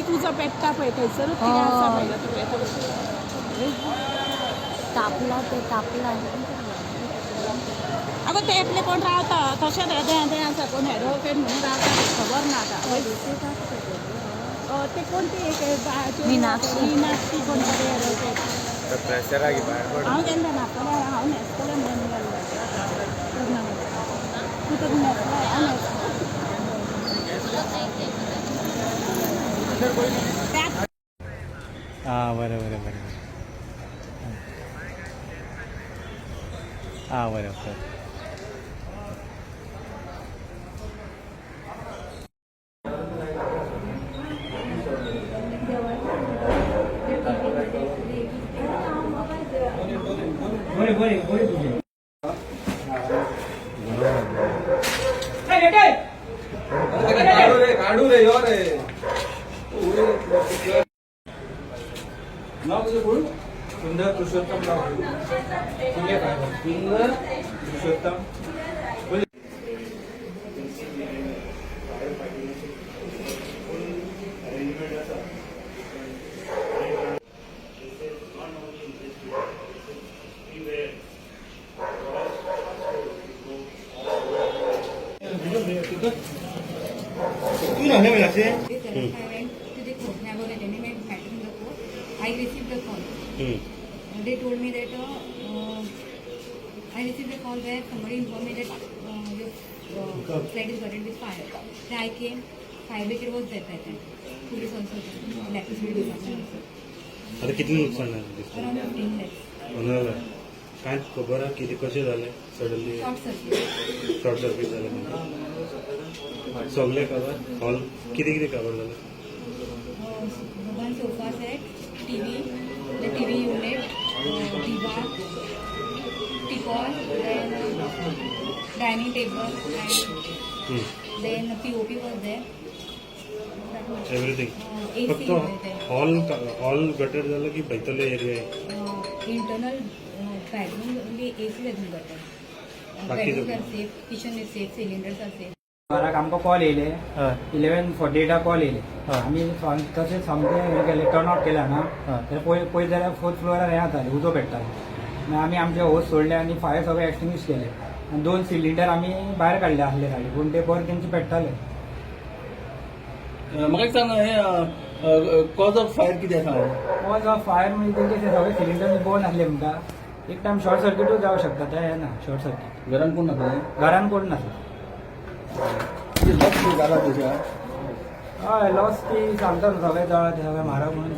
तुझं पेटता पळय थंयसरूच कितें आसा पळय तो येता तापला ते तापला अगो ते एकले कोण रावता तशें तें आसा कोण एडवोकेट म्हणून रावता खबर ना आतां ते कोण ती एक मीनाक्षी कोण तरी एडवोकेट हांव केन्ना नासतलें हांव न्हेसतलें म्हणून गेल्लें तूं तरी न्हेसलां हांव न्हेसलें हां बरें बरें बरें हां बरें बरें काढू रे यो रे नाव तुझं बोल सुंदर पुरुषोत्तम नाव सुंदर पुरुषोत्तम तू ना में से I received the call. They told me that I received a call where somebody informed me that your flat is flooded with fire. Then I came, fire brigade was there that time. Police also came, electricity department also. आता किती नुकसान झालं Around 15 lakhs. होणार काय खबर आहे किती कसे झाले suddenly Short circuit. Short circuit झालं सगळे कवर हॉल किती किती कवर झालं One sofa set, TV, the TV unit, diva, teapot, then dining table, and then POP was there. Everything AC फक्त was there. हॉल गटर झालं की बैतले area आहे Internal bedroom only AC bedroom better. बाकी Bedrooms सगळं? are safe, kitchen is safe, cylinders are safe. म्हाका आमकां call येयले 11:48 call येयले आमी तशें सामकें हें केलें टर्न आउट केला ना तर पळयत जाल्यार 4th फ्लोरार हें जातालें उजो पेट्टालें मागीर आमी आमचे होस सोडले आनी फायर सगळे एक्सटिंग्विश केले आनी 2 सिलिंडर आमी भायर काडले आसले गाडी पूण ते बरें तेंचे पेट्टाले म्हाका एक सांग हे कॉज ऑफ फायर कितें आसा कॉज ऑफ फायर म्हणजे तेंचे ते सगळे सिलिंडर बंद आसले म्हणटा एक टायम शॉर्ट सर्किटूय जावं शकता ते हे ना शॉर्ट सर्किट घरान कोण नासलें घरान कोण नासलें लक्ष जाला तुज्या हय लॉस ती सांगता न्हू सगळे जळा ते सगळे म्हारग म्हणून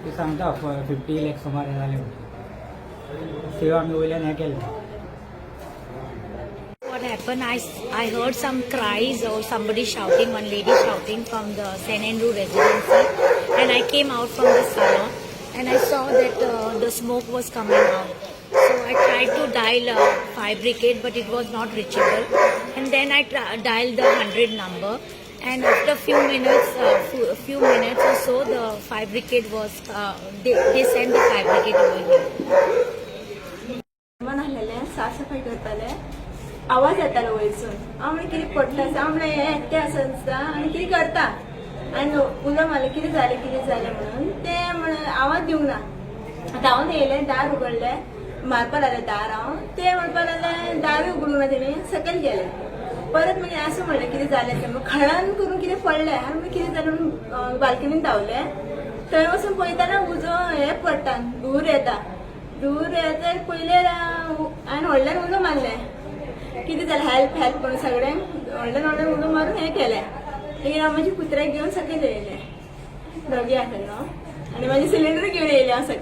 ती सांगता 50 लाख सुमार हे जाले म्हणून सेवा आमी वयल्यान हें केलें What happened? I heard some cries or somebody shouting, one lady shouting from the St. Andrew residency, and I came out from the salon and I saw that the smoke was coming out. So I tried to dial fire brigade, but it was not reachable. And then I dialed the 100 number, and after few minutes or so, the fire brigade was they sent the fire brigade over here. आसलेलें साफ सफाई करताले आवाज येतालो वयरसून हांव म्हणलें कितें पडटा हांव म्हणलें हें एकटें आसा दिसता आनी कितें करता आनी उलो मारलें कितें जालें म्हणून ते आवाज दिवंक ना आतां हांव येयलें दार उगडलें मारपा लागलें दार हांव ते म्हणपा लागलें दारूय उगडूंक ना तेणी सकयल गेलें परत मागीर असं म्हणलें कितें जालें तें खळान करून कितें पडलें हांवें मागीर कितें जालें म्हणून बाल्कनीन धांवलें थंय वचून पळयताना उजो हें पडटा धूर येता पयले हांवें व्हडल्यान उलो मारलें कितें जालें हेल्प म्हणून सगळें व्हडल्यान उलो मारून हें केलें मागीर हांव म्हाज्या कुत्र्याक घेवन सकयल येयलें दोगी आसलें न्हू आनी म्हाजें सिलिंडर घेवन येयलें हांव सकयल